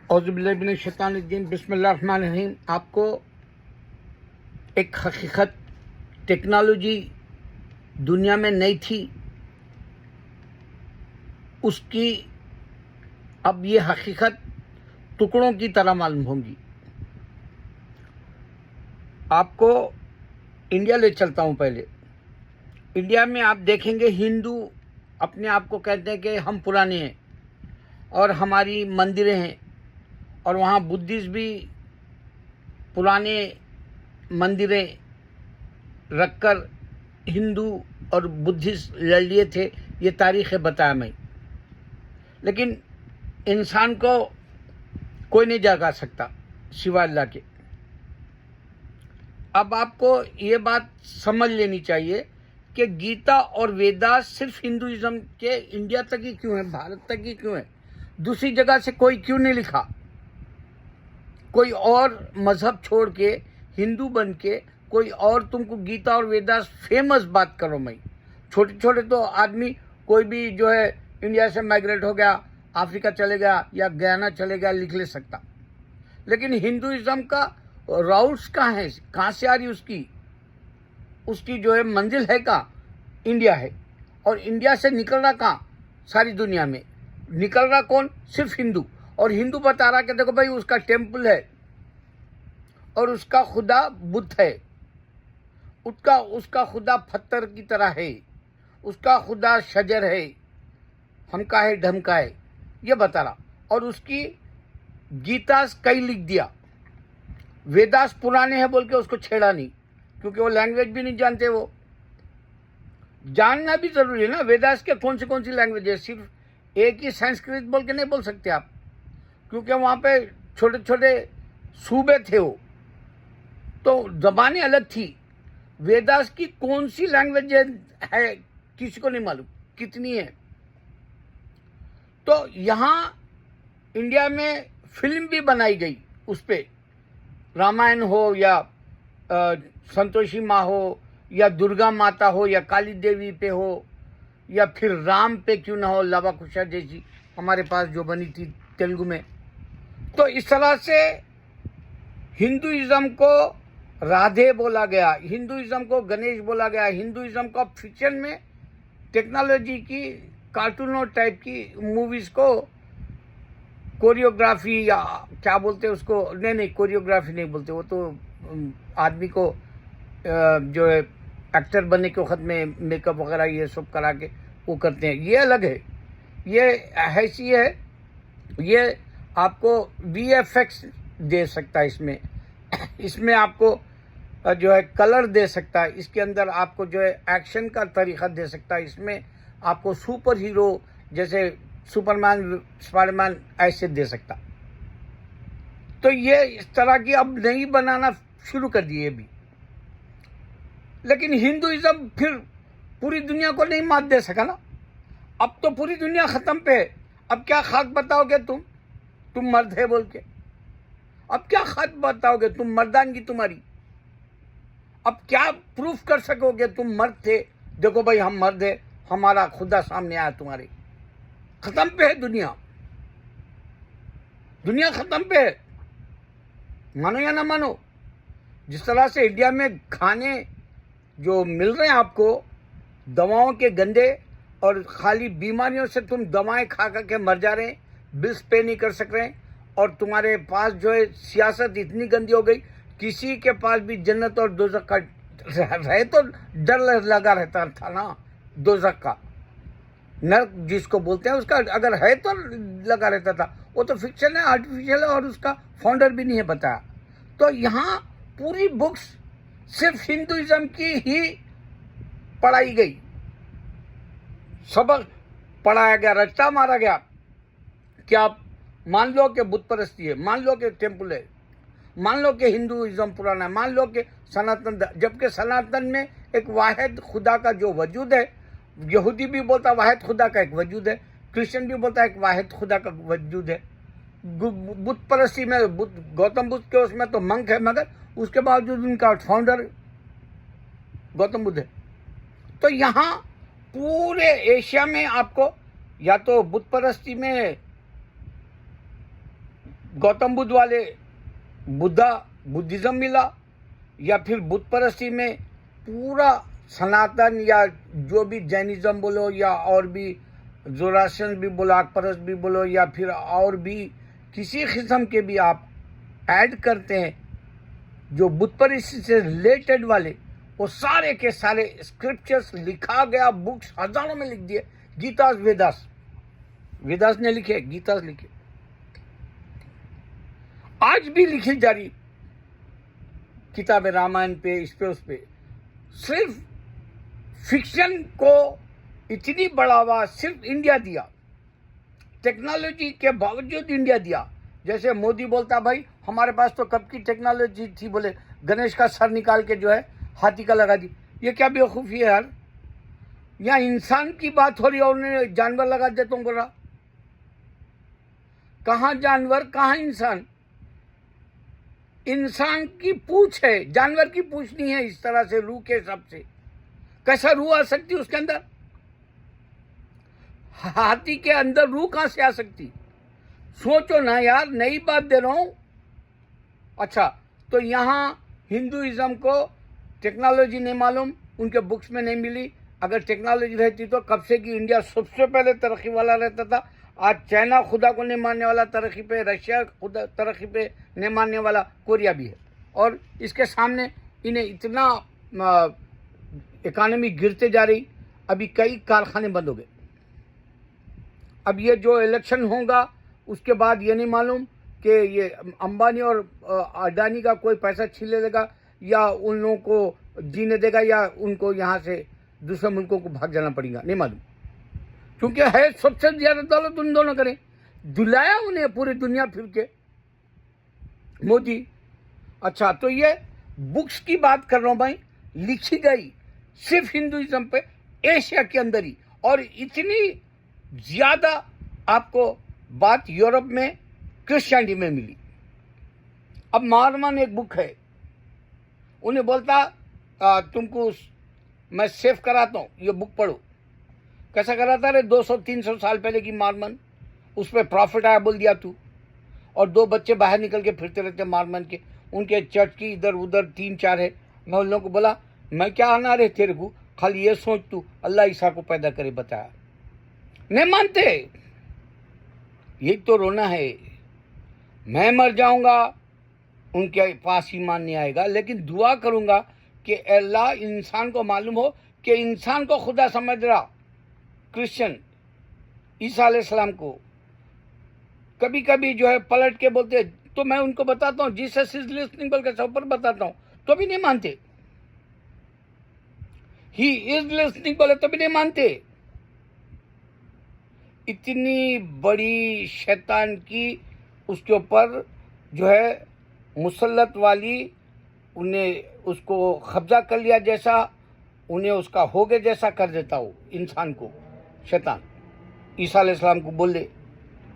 औज़ुबिल्लाहिमिनश्शैतानिर्रजीम बिस्मिल्लाहिर्रहमानिर्रहीम। आपको एक हकीकत, टेक्नोलॉजी दुनिया में नहीं थी, उसकी अब ये हकीकत टुकड़ों की तरह मालूम होंगी। आपको इंडिया ले चलता हूँ। पहले इंडिया में आप देखेंगे, हिंदू अपने आप को कहते हैं कि हम पुराने हैं और हमारी मंदिरें हैं, और वहाँ बुद्धिस्ट भी पुराने मंदिरें रखकर हिंदू और बुद्धिस्ट लड़ लिए थे। ये तारीख़ है, बताया मैं। लेकिन इंसान को कोई नहीं जगा सकता सिवाय अल्लाह के। अब आपको ये बात समझ लेनी चाहिए कि गीता और वेदास सिर्फ हिंदुइज्म के इंडिया तक ही क्यों है, भारत तक ही क्यों है, दूसरी जगह से कोई क्यों नहीं लिखा। कोई और मजहब छोड़ के हिंदू बन के कोई और तुमको गीता और वेदास फेमस बात करो। मैं छोटे छोटे तो आदमी, कोई भी जो है इंडिया से माइग्रेट हो गया, अफ्रीका चले गया या गयाना चले गया, लिख ले सकता। लेकिन हिंदुइज्म का राउट्स कहाँ है, कहाँ से आ रही उसकी जो है मंजिल है कहाँ? इंडिया है। और इंडिया से निकल रहा कहाँ? सारी दुनिया में निकल रहा कौन? सिर्फ हिंदू। और हिंदू बता रहा कि देखो भाई, उसका टेम्पल है और उसका खुदा बुद्ध है, उसका खुदा पत्थर की तरह है, उसका खुदा शजर है, हमका है ढमका है, ये बता रहा। और उसकी गीता कई लिख दिया। वेदास पुराने हैं बोल के उसको छेड़ा नहीं, क्योंकि वो लैंग्वेज भी नहीं जानते। वो जानना भी जरूरी है ना, वेदास के कौन सी लैंग्वेज है। सिर्फ एक ही संस्कृत बोल के नहीं बोल सकते आप, क्योंकि वहाँ पे छोटे छोटे सूबे थे वो, तो जबानें अलग थी। वेदास की कौन सी लैंग्वेज है किसी को नहीं मालूम, कितनी है। तो यहाँ इंडिया में फिल्म भी बनाई गई उस पे, रामायण हो या संतोषी माँ हो या दुर्गा माता हो या काली देवी पे हो या फिर राम पे क्यों ना हो, लवा कुशा जैसी हमारे पास जो बनी थी तेलुगु में। तो इस तरह से हिंदुइज्म को राधे बोला गया, हिंदुइज्म को गणेश बोला गया, हिंदुइज्म को फिक्शन में टेक्नोलॉजी की कार्टूनों टाइप की मूवीज को कोरियोग्राफी या क्या बोलते हैं उसको, नहीं कोरियोग्राफी नहीं बोलते, वो तो आदमी को जो है एक्टर बनने के वक्त में मेकअप वगैरह ये सब करा के वो करते हैं, ये अलग है। ये ऐसी है, ये आपको VFX दे सकता है इसमें आपको जो है कलर दे सकता है, इसके अंदर आपको जो है एक्शन का तरीका दे सकता है, इसमें आपको सुपर हीरो जैसे सुपरमैन स्पाइडरमैन ऐसे दे सकता। तो ये इस तरह की अब नहीं बनाना शुरू कर दिए भी। लेकिन हिंदुइज्म फिर पूरी दुनिया को नहीं मात दे सका ना। अब तो पूरी दुनिया खत्म पे है। अब क्या खाक बताओगे तुम मर्द है बोल के? अब क्या खाक बताओगे तुम, मर्दानगी तुम्हारी? अब क्या प्रूफ कर सकोगे तुम मर्द थे? देखो भाई, हम मर्द है, हमारा खुदा सामने आया तुम्हारे। खत्म पे है दुनिया खत्म पे है, मानो या ना मानो। जिस तरह से इंडिया में खाने जो मिल रहे हैं आपको, दवाओं के गंदे, और खाली बीमारियों से तुम दवाएं खा करके मर जा रहे हैं, बिल्स पे नहीं कर सक रहे हैं, और तुम्हारे पास जो है सियासत इतनी गंदी हो गई, किसी के पास भी जन्नत और दोज़ख का रहे तो डर लगा रहता था ना। दोज़ख का नर्क जिसको बोलते हैं, उसका अगर है तो लगा रहता था। वो तो फिक्शन है, आर्टिफिशियल है, और उसका फाउंडर भी नहीं है बताया। तो यहाँ पूरी बुक्स सिर्फ हिंदुइज्म की ही पढ़ाई गई, सबक पढ़ाया गया, रट्टा मारा गया कि आप मान लो कि बुत परस्ती है, मान लो कि टेम्पल है, मान लो कि हिंदुइज्म पुराना है, मान लो कि सनातन, जबकि सनातन में एक वाहिद खुदा का जो वजूद है, यहूदी भी बोलता वाहिद खुदा का एक वजूद है, क्रिश्चियन भी बोलता है एक वाहिद खुदा का वजूद है। बुत परस्ती में गौतम बुद्ध के उसमें तो मंक है, मगर उसके बावजूद उनका फाउंडर गौतम बुद्ध है। तो यहाँ पूरे एशिया में आपको या तो बुत परस्ती में गौतम बुद्ध वाले बुद्धिज्म मिला, या फिर बुद्ध परस्ती में पूरा सनातन या जो भी जैनिज्म बोलो या और भी जोरास्ट्रियन भी बोलो, परस्त भी बोलो, या फिर और भी किसी किस्म के भी आप ऐड करते हैं जो बुद्ध परस्ती से रिलेटेड वाले, वो सारे के सारे स्क्रिप्चर्स लिखा गया, बुक्स हजारों में लिख दिए। गीतास वेदास ने लिखे, गीतास लिखे, आज भी लिखी जा रही किताबें रामायण पे, इस पे उस पे। सिर्फ फिक्शन को इतनी बढ़ावा सिर्फ इंडिया दिया, टेक्नोलॉजी के बावजूद इंडिया दिया। जैसे मोदी बोलता भाई हमारे पास तो कब की टेक्नोलॉजी थी, बोले गणेश का सर निकाल के जो है हाथी का लगा दी। ये क्या बेवकूफ़ी है यार, यहाँ इंसान की बात हो रही है, उन्होंने जानवर लगा दिया। तुम बोल रहा कहाँ जानवर कहाँ इंसान? इंसान की पूंछ है, जानवर की पूंछ नहीं है। इस तरह से रूह के हिसाब से कैसा रूह आ सकती है उसके अंदर? हाथी के अंदर रूह कहां से आ सकती? सोचो ना यार, नई बात दे रहा हूं। अच्छा, तो यहां हिंदुइज्म को टेक्नोलॉजी नहीं मालूम, उनके बुक्स में नहीं मिली। अगर टेक्नोलॉजी रहती तो कब से कि इंडिया सबसे पहले तरक्की वाला रहता था। आज चाइना खुदा को नहीं मानने वाला तरक्की पे, रशिया खुदा तरक्की पे नहीं मानने वाला कोरिया भी है। और इसके सामने इन्हें इतना इकानमी गिरते जा रही, अभी कई कारखाने बंद हो गए। अब ये जो इलेक्शन होगा उसके बाद ये नहीं मालूम कि ये अंबानी और अडानी का कोई पैसा छीन लेगा या उन लोगों को जीने देगा या उनको यहाँ से दूसरे मुल्कों को भाग जाना पड़ेगा, नहीं मालूम। क्योंकि है सबसे ज्यादा दौलत उन दोनों करें, दुलाया उन्हें पूरी दुनिया फिर के मोदी। अच्छा, तो ये बुक्स की बात कर रहा हूं भाई, लिखी गई सिर्फ हिंदुइज्म पे एशिया के अंदर ही, और इतनी ज्यादा आपको बात यूरोप में क्रिश्चियनिटी में मिली। अब मार्मन एक बुक है, उन्हें बोलता तुमको मैं सेव कराता हूं, ये बुक पढ़ो। कैसा कराता रे? 200-300 साल पहले की मार्मन, उस पर प्रॉफिट आया बोल दिया तू। और 2 बच्चे बाहर निकल के फिरते रहते मार्मन के, उनके चर्च की इधर उधर 3-4 है। मैं उन लोगों को बोला मैं क्या आना रे तेरे को, खाली ये सोच तू अल्लाह ईसा को पैदा करे बताया। नहीं मानते, यही तो रोना है। मैं मर जाऊंगा उनके पास ईमान नहीं आएगा, लेकिन दुआ करूंगा कि अल्लाह इंसान को मालूम हो कि इंसान को खुदा समझ रहा। क्रिश्चियन ईसा अलैहिस्सलाम को कभी कभी जो है पलट के बोलते, तो मैं उनको बताता हूँ जीसस इज लिसनिंग बोल के सब पर बताता हूँ, तो भी नहीं मानते। ही इज लिसनिंग बोले तो भी नहीं मानते। इतनी बड़ी शैतान की उसके ऊपर जो है मुसल्लत वाली, उन्हें उसको कब्जा कर लिया जैसा, उन्हें उसका हो गए जैसा कर देता हो इंसान को शैतान। ईसा अलैहिस्सलाम को बोले,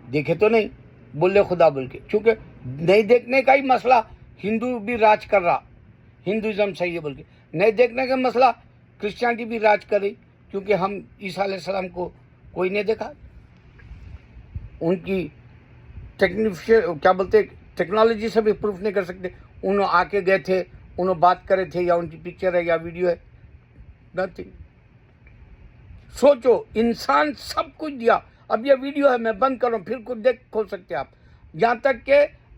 देखे तो नहीं, बोले खुदा बोल के, क्योंकि नहीं देखने का ही मसला हिंदू भी राज कर रहा, हिंदुइज्म सही है बोल के। नहीं देखने का मसला क्रिश्चियनिटी भी राज कर रही, क्योंकि हम ईसा अलैहिस्सलाम को कोई नहीं देखा। उनकी क्या बोलते टेक्नोलॉजी से भी प्रूफ नहीं कर सकते। उन्होंने आके गए थे, उन्होंने बात करे थे, या उनकी पिक्चर है या वीडियो है, नथिंग। सोचो, इंसान सब कुछ दिया। अब ये वीडियो है, मैं बंद कर रहा हूँ, फिर कुछ देख खोल सकते आप। यहाँ तक कि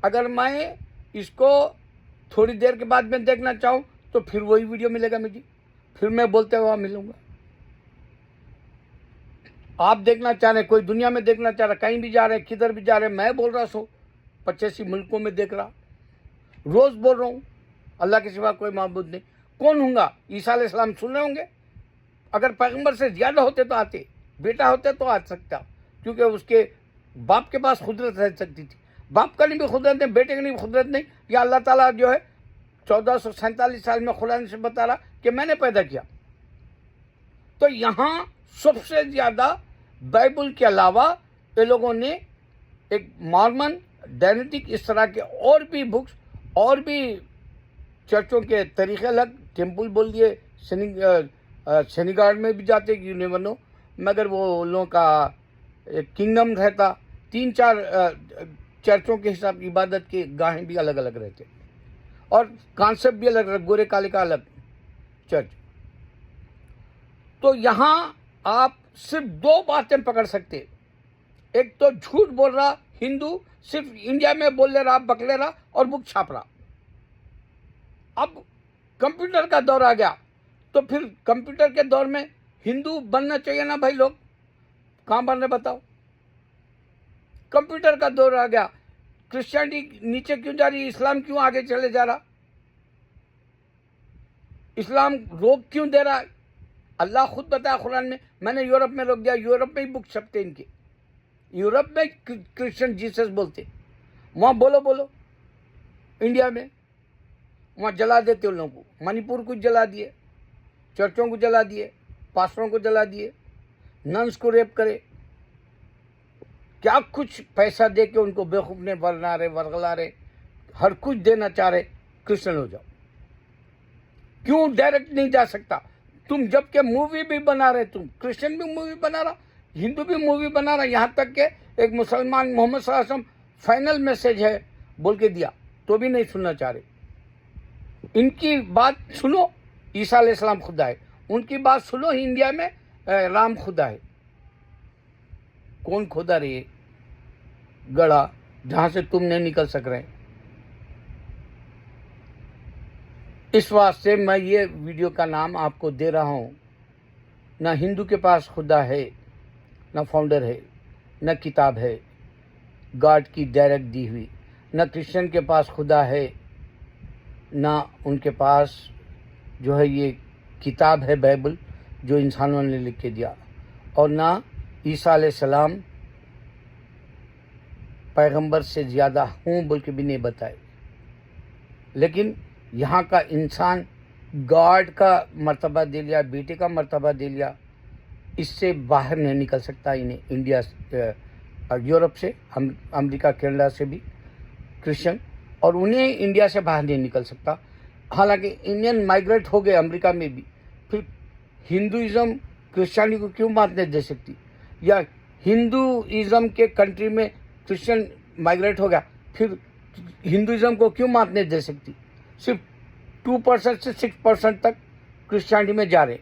अगर मैं इसको थोड़ी देर के बाद में देखना चाहूँ तो फिर वही वीडियो मिलेगा मुझे, फिर मैं बोलते हुआ मिलूंगा। आप देखना चाह रहे, कोई दुनिया में देखना चाह रहा, कहीं भी जा रहे, किधर भी जा रहे, मैं बोल रहा सो 85 मुल्कों में देख रहा, रोज बोल रहा हूँ अल्लाह के सिवा कोई माबूद नहीं। कौन होगा? ईसा अलैहिस्सलाम सुन रहे होंगे। अगर पैगंबर से ज्यादा होते तो आते, बेटा होते तो आ सकता, क्योंकि उसके बाप के पास खुदरत रह सकती थी। बाप का नहीं भी खुदरत नहीं, बेटे की नहीं खुदरत नहीं, या अल्लाह ताला जो है 1447 साल में खुदा से बता रहा कि मैंने पैदा किया। तो यहाँ सबसे ज्यादा बाइबल के अलावा ये लोगों ने एक मॉर्मन, डायनेटिक, इस तरह के और भी बुक्स, और भी चर्चों के तरीके अलग, टेम्पल बोल दिए, शनिगार में भी जाते यू नेवर नो, मगर वो लोगों का एक किंगडम रहता, 3-4 चर्चों के हिसाब की इबादत के गाहें भी अलग अलग रहते और कॉन्सेप्ट भी अलग अलग, गोरे काले का अलग चर्च। तो यहां आप सिर्फ दो बातें पकड़ सकते, एक तो झूठ बोल रहा हिंदू, सिर्फ इंडिया में बोल ले रहा, बकले रहा और बुक छाप रहा। अब कंप्यूटर का दौर आ गया, तो फिर कंप्यूटर के दौर में हिंदू बनना चाहिए ना भाई लोग, कहां बन रहे बताओ। कंप्यूटर का दौर आ गया, क्रिश्चियनिटी नीचे क्यों जा रही, इस्लाम क्यों आगे चले जा रहा, इस्लाम रोक क्यों दे रहा है। अल्लाह खुद बताया कुरान में, मैंने यूरोप में रोक दिया। यूरोप में ही बुक छपते इनके, यूरोप में क्रिश्चियन जीसस बोलते, वहां बोलो इंडिया में वहां जला देते उन लोगों को। मणिपुर को जला दिए, चर्चों को जला दिए, पास्टरों को जला दिए, नन्स को रेप करे, क्या कुछ पैसा दे के उनको बेवकूफ ने बना रहे, वर्गला रहे, हर कुछ देना चाह रहे, क्रिश्चियन हो जाओ। क्यों डायरेक्ट नहीं जा सकता तुम, जबकि मूवी भी बना रहे, तुम क्रिश्चियन भी मूवी बना रहा, हिंदू भी मूवी बना रहा, यहां तक के एक मुसलमान मोहम्मद सल्लल्लाहु अलैहि वसल्लम फाइनल मैसेज है बोल के दिया, तो भी नहीं सुनना चाह रहे। इनकी बात सुनो, ईसा अलैहिस्सलाम खुदा है, उनकी बात सुनो, इंडिया में राम खुदा है। कौन खुदा रहे गड़ा जहां से तुम नहीं निकल सक रहे। इस वास्ते मैं ये वीडियो का नाम आपको दे रहा हूं, ना हिंदू के पास खुदा है, ना फाउंडर है, न किताब है गॉड की डायरेक्ट दी हुई, न क्रिश्चियन के पास खुदा है, ना उनके पास जो है ये किताब है बाइबल जो इंसानों ने लिख के दिया, और ना ईसा अलैहिस्सलाम पैगंबर से ज़्यादा हूँ बोल के भी नहीं बताए। लेकिन यहाँ का इंसान गॉड का मर्तबा दे लिया, बेटे का मर्तबा दे लिया, इससे बाहर नहीं निकल सकता इन्हें। इंडिया यूरोप से, अमेरिका कनाडा से भी क्रिश्चियन, और उन्हें इंडिया से बाहर नहीं निकल सकता। हालांकि इंडियन माइग्रेट हो गए अमेरिका में भी, फिर हिंदुइज्म क्रिश्चियनिटी को क्यों मान्यता दे सकती, या हिंदुइज्म के कंट्री में क्रिश्चियन माइग्रेट हो गया, फिर हिंदुइज्म को क्यों मान्यता दे सकती। सिर्फ 2% से 6% तक क्रिश्चियनिटी में जा रहे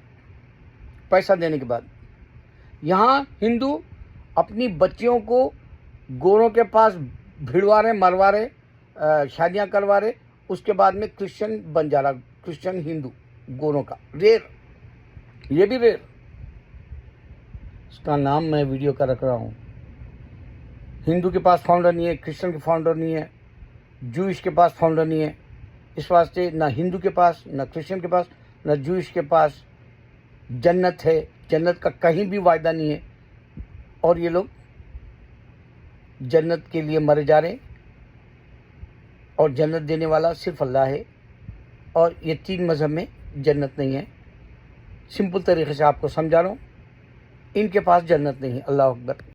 पैसा देने के बाद। यहाँ हिंदू अपनी बच्चियों को गोरों के पास भिड़वा रहे, मरवा रहे, शादियाँ करवा रहे, उसके बाद में क्रिश्चियन बन जा रहा, क्रिश्चियन हिंदू गोरों का रेर, ये भी रेर। इसका नाम मैं वीडियो का रख रहा हूँ। हिंदू के पास फाउंडर नहीं है, क्रिश्चियन के फाउंडर नहीं है, जूइश के पास फाउंडर नहीं है। इस वास्ते ना हिंदू के पास, ना क्रिश्चियन के पास, ना जूइश के पास जन्नत है। जन्नत का कहीं भी वायदा नहीं है, और ये लोग जन्नत के लिए मरे जा रहे हैं, और जन्नत देने वाला सिर्फ अल्लाह है, और ये 3 मज़हब में जन्नत नहीं है। सिंपल तरीके से आपको समझा रहा हूँ, इनके पास जन्नत नहीं है। अल्लाह अकबर।